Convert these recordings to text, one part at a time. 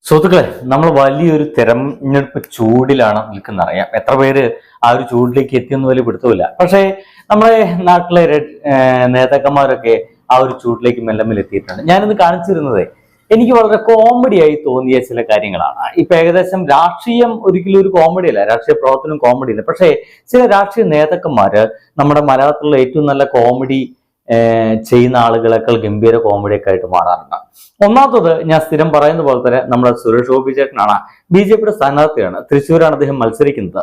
സുഹൃത്തുക്കളെ, നമ്മൾ വലിയൊരു തെരഞ്ഞെടുപ്പ് ചൂടിലാണ് നിൽക്കുന്നറിയാം. എത്ര പേര് ആ ഒരു ചൂടിലേക്ക് എത്തിയെന്ന് വലിയ പിടുത്തമില്ല. പക്ഷേ നമ്മുടെ നാട്ടിലെ നേതാക്കന്മാരൊക്കെ ആ ഒരു ചൂടിലേക്ക് മെല്ലെ എത്തിയിട്ടുണ്ട്. ഞാനിന്ന് കാണിച്ചിരുന്നത് എനിക്ക് വളരെ കോമഡി ആയി തോന്നിയ ചില കാര്യങ്ങളാണ്. ഇപ്പൊ ഏകദേശം രാഷ്ട്രീയം ഒരിക്കലും ഒരു കോമഡി അല്ല, രാഷ്ട്രീയ പ്രവർത്തനം കോമഡി അല്ല. പക്ഷേ ചില രാഷ്ട്രീയ നേതാക്കന്മാര് നമ്മുടെ മലയാളത്തിലുള്ള ഏറ്റവും നല്ല കോമഡി ചെയ്യുന്ന ആളുകളെക്കാൾ ഗംഭീര കോമഡിയൊക്കെ ആയിട്ട് മാറാറുണ്ട്. ഒന്നാമത്തത് ഞാൻ സ്ഥിരം പറയുന്ന പോലെ തന്നെ നമ്മുടെ സുരേഷ് ഗോപി ചേട്ടനാണ്. ബി.ജെ.പിയുടെ സ്ഥാനാർത്ഥിയാണ്. തൃശ്ശൂരാണ് അദ്ദേഹം മത്സരിക്കുന്നത്.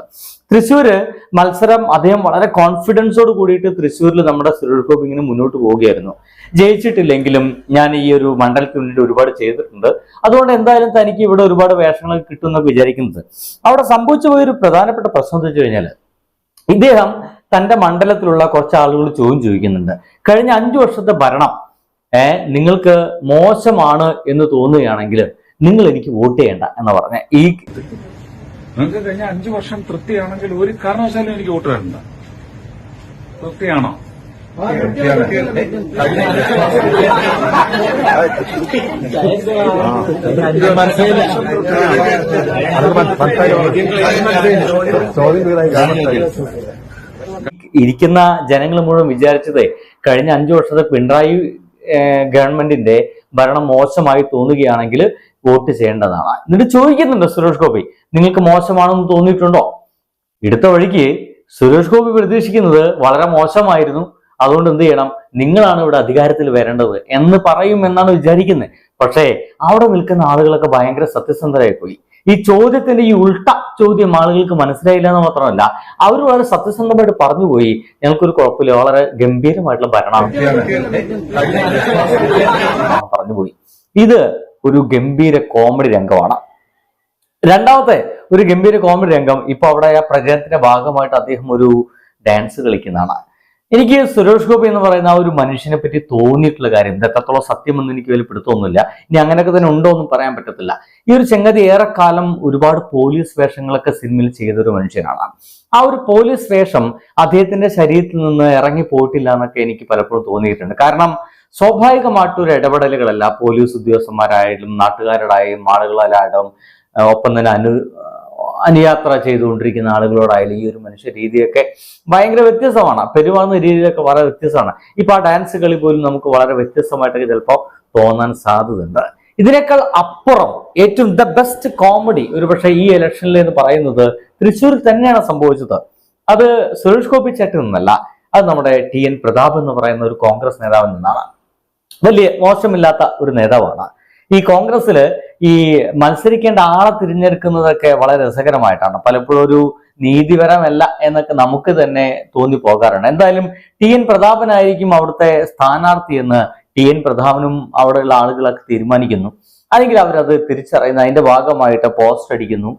തൃശ്ശൂര് മത്സരം അദ്ദേഹം വളരെ കോൺഫിഡൻസോട് കൂടിയിട്ട് തൃശ്ശൂരിൽ നമ്മുടെ സുരേഷ് ഗോപി ഇങ്ങനെ മുന്നോട്ട് പോവുകയായിരുന്നു. ജയിച്ചിട്ടില്ലെങ്കിലും ഞാൻ ഈ ഒരു മണ്ഡലത്തിന് വേണ്ടി ഒരുപാട് ചെയ്തിട്ടുണ്ട്, അതുകൊണ്ട് എന്തായാലും തനിക്ക് ഇവിടെ ഒരുപാട് വേഷങ്ങൾ കിട്ടുമെന്നൊക്കെ വിചാരിക്കുന്നത്. അവിടെ സംഭവിച്ചു പോയൊരു പ്രധാനപ്പെട്ട പ്രശ്നം എന്ന് വെച്ച് കഴിഞ്ഞാൽ ഇദ്ദേഹം തന്റെ മണ്ഡലത്തിലുള്ള കുറച്ച് ആളുകൾ ചോദിക്കുന്നുണ്ട്, കഴിഞ്ഞ 5 വർഷത്തെ ഭരണം നിങ്ങൾക്ക് മോശമാണ് എന്ന് തോന്നുകയാണെങ്കിൽ നിങ്ങൾ എനിക്ക് വോട്ട് ചെയ്യണ്ട എന്ന് പറഞ്ഞ ഈ നിങ്ങൾക്ക് കഴിഞ്ഞ 5 വർഷം തൃപ്തിയാണെങ്കിൽ ഒരു കാരണവശാലും എനിക്ക് വോട്ട് തരണ്ട. തൃപ്തിയാണോ? ഇരിക്കുന്ന ജനങ്ങൾ മുഴുവൻ വിചാരിച്ചത് കഴിഞ്ഞ 5 വർഷത്തെ പിണറായി ഗവൺമെന്റിന്റെ ഭരണം മോശമായി തോന്നുകയാണെങ്കിൽ വോട്ട് ചെയ്യേണ്ടതാണ്. എന്നിട്ട് ചോദിക്കുന്നുണ്ട് സുരേഷ് ഗോപി, നിങ്ങൾക്ക് മോശമാണെന്ന് തോന്നിയിട്ടുണ്ടോ? എടുത്ത വഴിക്ക് സുരേഷ് ഗോപി പ്രതീക്ഷിക്കുന്നത് വളരെ മോശമായിരുന്നു, അതുകൊണ്ട് എന്ത് ചെയ്യണം, നിങ്ങളാണ് ഇവിടെ അധികാരത്തിൽ വരേണ്ടത് എന്ന് പറയും എന്നാണ് വിചാരിക്കുന്നത്. പക്ഷേ അവിടെ നിൽക്കുന്ന ആളുകളൊക്കെ ഭയങ്കര സത്യസന്ധരായി പോയി. ഈ ചോദ്യത്തിന്റെ ഈ ഉൾട്ട ചോദ്യം ആളുകൾക്ക് മനസ്സിലായില്ല എന്ന് മാത്രമല്ല, അവർ വളരെ സത്യസന്ധമായിട്ട് പറഞ്ഞുപോയി, ഞങ്ങൾക്കൊരു കുഴപ്പമില്ല, വളരെ ഗംഭീരമായിട്ടുള്ള ഭരണം പറഞ്ഞുപോയി. ഇത് ഒരു ഗംഭീര കോമഡി രംഗമാണ്. രണ്ടാമത്തെ ഒരു ഗംഭീര കോമഡി രംഗം, ഇപ്പൊ അവിടെ ആ പ്രചരണത്തിന്റെ ഭാഗമായിട്ട് അദ്ദേഹം ഒരു ഡാൻസ് കളിക്കുന്നതാണ്. എനിക്ക് സുരേഷ് ഗോപി എന്ന് പറയുന്ന ആ ഒരു മനുഷ്യനെ പറ്റി തോന്നിയിട്ടുള്ള കാര്യം എത്രത്തോളം സത്യമെന്ന് എനിക്ക് വലിയ പിടുത്തമൊന്നുമില്ല. ഇനി അങ്ങനെയൊക്കെ തന്നെ ഉണ്ടോ എന്നും പറയാൻ പറ്റത്തില്ല. ഈ ഒരു ചങ്ങാതി ഏറെക്കാലം ഒരുപാട് പോലീസ് വേഷങ്ങളൊക്കെ സിനിമയിൽ ചെയ്തൊരു മനുഷ്യനാണ്. ആ ഒരു പോലീസ് വേഷം അദ്ദേഹത്തിന്റെ ശരീരത്തിൽ നിന്ന് ഇറങ്ങി പോയിട്ടില്ല എന്നൊക്കെ എനിക്ക് പലപ്പോഴും തോന്നിയിട്ടുണ്ട്. കാരണം സ്വാഭാവികമായിട്ടൊരു ഇടപെടലുകളല്ല പോലീസ് ഉദ്യോഗസ്ഥന്മാരായാലും നാട്ടുകാരോടായാലും ആളുകളായാലും ഒപ്പം തന്നെ അനുയാത്ര ചെയ്തുകൊണ്ടിരിക്കുന്ന ആളുകളോടായാലും ഈ ഒരു മനുഷ്യ രീതിയൊക്കെ ഭയങ്കര വ്യത്യസ്തമാണ്. പെരുമാറുന്ന രീതിയിലൊക്കെ വളരെ വ്യത്യസ്തമാണ്. ഇപ്പൊ ആ ഡാൻസ് കളി പോലും നമുക്ക് വളരെ വ്യത്യസ്തമായിട്ടൊക്കെ ചിലപ്പോൾ തോന്നാൻ സാധ്യതയുണ്ട്. ഇതിനേക്കാൾ അപ്പുറം ഏറ്റവും ദ ബെസ്റ്റ് കോമഡി ഒരുപക്ഷെ ഈ ഇലക്ഷനിൽ എന്ന് പറയുന്നത് തൃശ്ശൂരിൽ തന്നെയാണ് സംഭവിച്ചത്. അത് സുരേഷ് ഗോപി ചേട്ടൻ നിന്നല്ല, അത് നമ്മുടെ ടി.എൻ. പ്രതാപ് എന്ന് പറയുന്ന ഒരു കോൺഗ്രസ് നേതാവിൽ നിന്നാണ്. വലിയ മോശമില്ലാത്ത ഒരു നേതാവാണ്. ഈ കോൺഗ്രസ്സില് ഈ മത്സരിക്കേണ്ട ആളെ തിരഞ്ഞെടുക്കുന്നതൊക്കെ വളരെ രസകരമായിട്ടാണ്. പലപ്പോഴും ഒരു നീതിപരമല്ല എന്നൊക്കെ നമുക്ക് തന്നെ തോന്നി പോകാറുണ്ട്. എന്തായാലും ടി.എൻ. പ്രതാപനായിരിക്കും അവിടുത്തെ സ്ഥാനാർത്ഥി എന്ന് ടി.എൻ. പ്രതാപനും അവിടെയുള്ള ആളുകളൊക്കെ തീരുമാനിക്കുന്നു. അല്ലെങ്കിൽ അവരത് തിരിച്ചറിയുന്ന അതിന്റെ ഭാഗമായിട്ട് പോസ്റ്റ് അടിക്കുന്നു,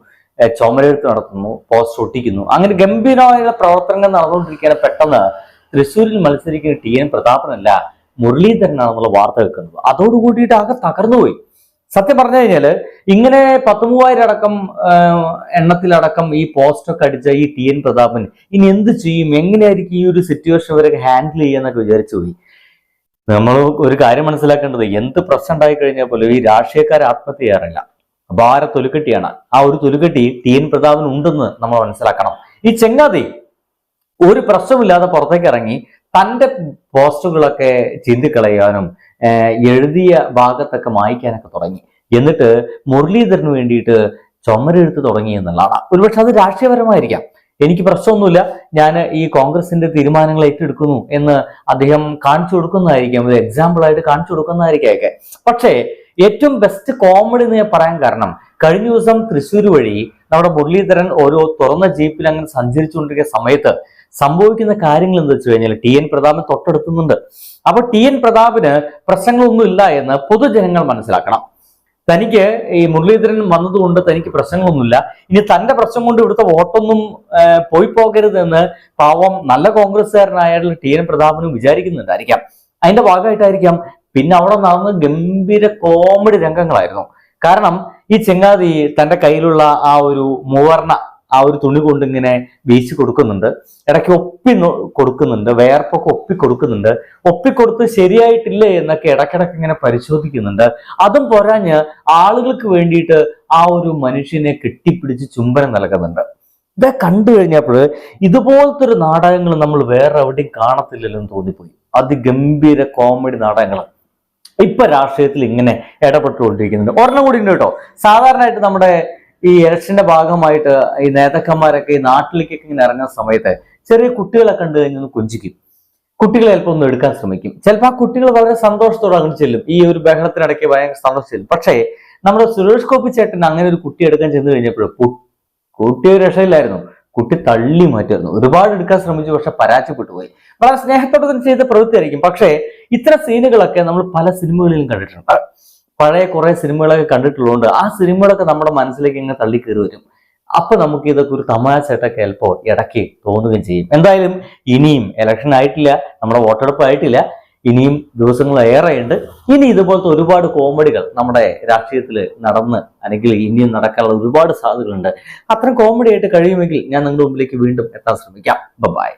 ചുമരെഴുത്ത് നടത്തുന്നു, പോസ്റ്റ് ഒട്ടിക്കുന്നു. അങ്ങനെ ഗംഭീരമായ പ്രവർത്തനങ്ങൾ നടന്നുകൊണ്ടിരിക്കുകയാണ്. പെട്ടെന്ന് തൃശ്ശൂരിൽ മത്സരിക്കുന്ന ടി.എൻ. പ്രതാപനല്ല മുരളീധരനാണെന്നുള്ള വാർത്ത വെക്കുന്നത്. അതോടുകൂടിയിട്ട് ആകെ തകർന്നുപോയി. സത്യം പറഞ്ഞു കഴിഞ്ഞാല് ഇങ്ങനെ 13,000 അടക്കം എണ്ണത്തിലടക്കം ഈ പോസ്റ്റൊക്കെ അടിച്ച ഈ ടി.എൻ. പ്രതാപൻ ഇനി എന്ത് ചെയ്യും, എങ്ങനെയായിരിക്കും ഈ ഒരു സിറ്റുവേഷൻ ഇവരൊക്കെ ഹാൻഡിൽ ചെയ്യാന്നൊക്കെ വിചാരിച്ചു പോയി. നമ്മൾ ഒരു കാര്യം മനസ്സിലാക്കേണ്ടത്, എന്ത് പ്രശ്നം ഉണ്ടായി കഴിഞ്ഞാൽ പോലും ഈ രാഷ്ട്രീയക്കാരെ ആത്മഹത്യ ചെയ്യാറില്ല. അപാര തൊലിക്കെട്ടിയാണ്. ആ ഒരു തൊലിക്കെട്ടി ടി.എൻ. പ്രതാപൻ ഉണ്ടെന്ന് നമ്മൾ മനസ്സിലാക്കണം. ഈ ചെങ്ങാതി ഒരു പ്രശ്നമില്ലാതെ പുറത്തേക്ക് ഇറങ്ങി തന്റെ പോസ്റ്റുകളൊക്കെ ചിന്തിക്കളയാനും എഴുതിയ ഭാഗത്തൊക്കെ മായ്ക്കാനൊക്കെ തുടങ്ങി. എന്നിട്ട് മുരളീധരന് വേണ്ടിയിട്ട് ചുമരെഴുത്ത് തുടങ്ങി എന്നുള്ളതാണ്. ഒരുപക്ഷെ അത് രാഷ്ട്രീയപരമായിരിക്കാം, എനിക്ക് പ്രശ്നമൊന്നുമില്ല, ഞാൻ ഈ കോൺഗ്രസിന്റെ തീരുമാനങ്ങൾ ഏറ്റെടുക്കുന്നു എന്ന് അദ്ദേഹം കാണിച്ചു കൊടുക്കുന്നതായിരിക്കാം, ഒരു എക്സാമ്പിൾ ആയിട്ട് കാണിച്ചു കൊടുക്കുന്നതായിരിക്കും. പക്ഷേ ഏറ്റവും ബെസ്റ്റ് കോമഡി എന്ന് ഞാൻ പറയാൻ കാരണം, കഴിഞ്ഞ ദിവസം തൃശ്ശൂർ വഴി നമ്മുടെ മുരളീധരൻ ഓരോ തുറന്ന ജീപ്പിൽ അങ്ങനെ സഞ്ചരിച്ചുകൊണ്ടിരിക്കുന്ന സമയത്ത് സംഭവിക്കുന്ന കാര്യങ്ങൾ എന്താ വെച്ച് കഴിഞ്ഞാൽ ടി.എൻ. പ്രതാപൻ തൊട്ടടുത്തുന്നുണ്ട്. അപ്പൊ ടി.എൻ. പ്രതാപിന് പ്രശ്നങ്ങളൊന്നും ഇല്ല എന്ന് പൊതുജനങ്ങൾ മനസ്സിലാക്കണം. തനിക്ക് ഈ മുരളീധരൻ വന്നതുകൊണ്ട് തനിക്ക് പ്രശ്നങ്ങളൊന്നുമില്ല, ഇനി തന്റെ പ്രശ്നം കൊണ്ട് ഇവിടുത്തെ വോട്ടൊന്നും പോയി പോകരുത് എന്ന് പാവം നല്ല കോൺഗ്രസ്സുകാരനായാലും ടി.എൻ. പ്രതാപനും വിചാരിക്കുന്നുണ്ടായിരിക്കാം. അതിന്റെ ഭാഗമായിട്ടായിരിക്കാം പിന്നെ അവിടെ നടന്ന ഗംഭീര കോമഡി രംഗങ്ങളായിരുന്നു. കാരണം ഈ ചെങ്ങാതി തന്റെ കയ്യിലുള്ള ആ ഒരു മൂവർണ ആ ഒരു തുണി കൊണ്ട് ഇങ്ങനെ വീശി കൊടുക്കുന്നുണ്ട്, ഇടയ്ക്ക് കൊടുക്കുന്നുണ്ട്, വേർപ്പൊക്കെ കൊടുക്കുന്നുണ്ട്, ഒപ്പിക്കൊടുത്ത് ശരിയായിട്ടില്ലേ എന്നൊക്കെ ഇടയ്ക്കിടയ്ക്ക് ഇങ്ങനെ പരിശോധിക്കുന്നുണ്ട്. അതും പോരാഞ്ഞ് ആളുകൾക്ക് വേണ്ടിയിട്ട് ആ ഒരു മനുഷ്യനെ കെട്ടിപ്പിടിച്ച് ചുംബനം നൽകുന്നുണ്ട്. ഇത് കണ്ടു കഴിഞ്ഞപ്പോൾ ഇതുപോലത്തെ ഒരു നാടകങ്ങൾ നമ്മൾ വേറെ എവിടെയും കാണത്തില്ലല്ലോ എന്ന് തോന്നിപ്പോയി. അതിഗംഭീര കോമഡി നാടകങ്ങൾ ഇപ്പൊ രാഷ്ട്രീയത്തിൽ ഇങ്ങനെ ഇടപെട്ടുകൊണ്ടിരിക്കുന്നുണ്ട്. ഒരെണ്ണം കൂടി ഉണ്ട് കേട്ടോ. സാധാരണയായിട്ട് നമ്മുടെ ഈ ഇലക്ഷന്റെ ഭാഗമായിട്ട് ഈ നേതാക്കന്മാരൊക്കെ ഈ നാട്ടിലേക്കൊക്കെ ഇങ്ങനെ ഇറങ്ങുന്ന സമയത്ത് ചെറിയ കുട്ടികളെ കണ്ടു കഴിഞ്ഞൊന്ന് കൊഞ്ചിക്കും, കുട്ടികളെ ചിലപ്പോൾ ഒന്ന് എടുക്കാൻ ശ്രമിക്കും. ചിലപ്പോൾ ആ കുട്ടികൾ വളരെ സന്തോഷത്തോടെ അങ്ങ് ചെല്ലും, ഈ ഒരു ബഹളത്തിനിടയ്ക്ക് ഭയങ്കര സന്തോഷം ചെല്ലും. പക്ഷേ നമ്മുടെ സുരേഷ് ഗോപി ചേട്ടൻ അങ്ങനെ ഒരു കുട്ടി എടുക്കാൻ ചെന്ന് കഴിഞ്ഞപ്പോൾ കുട്ടി ഒരു രക്ഷയില്ലായിരുന്നു, കുട്ടി തള്ളി മാറ്റുന്നു. ഒരുപാട് എടുക്കാൻ ശ്രമിച്ചു, പക്ഷെ പരാജയപ്പെട്ടു പോയി. വളരെ സ്നേഹത്തോടെ തന്നെ ചെയ്ത പ്രവൃത്തിയായിരിക്കും. പക്ഷേ ഇത്തരം സീനുകളൊക്കെ നമ്മൾ പല സിനിമകളിലും കണ്ടിട്ടുണ്ട്. പഴയ കുറെ സിനിമകളൊക്കെ കണ്ടിട്ടുള്ളതുകൊണ്ട് ആ സിനിമകളൊക്കെ നമ്മുടെ മനസ്സിലേക്ക് ഇങ്ങനെ തള്ളിക്കയറി വരും. അപ്പൊ നമുക്ക് ഇതൊക്കെ ഒരു തമാശയായിട്ടൊക്കെ ചിലപ്പോൾ ഇടയ്ക്ക് തോന്നുകയും ചെയ്യും. എന്തായാലും ഇനിയും ഇലക്ഷൻ ആയിട്ടില്ല, നമ്മുടെ വോട്ടെടുപ്പ് ആയിട്ടില്ല, ഇനിയും ദിവസങ്ങൾ ഏറെയുണ്ട്. ഇനി ഇതുപോലത്തെ ഒരുപാട് കോമഡികൾ നമ്മുടെ രാഷ്ട്രീയത്തിൽ നടന്ന് അല്ലെങ്കിൽ ഇനിയും നടക്കാനുള്ള ഒരുപാട് സാധ്യതകളുണ്ട്. അത്തരം കോമഡി ആയിട്ട് കഴിയുമെങ്കിൽ ഞാൻ നിങ്ങളുടെ മുമ്പിലേക്ക് വീണ്ടും എത്താൻ ശ്രമിക്കാം. ബൈ.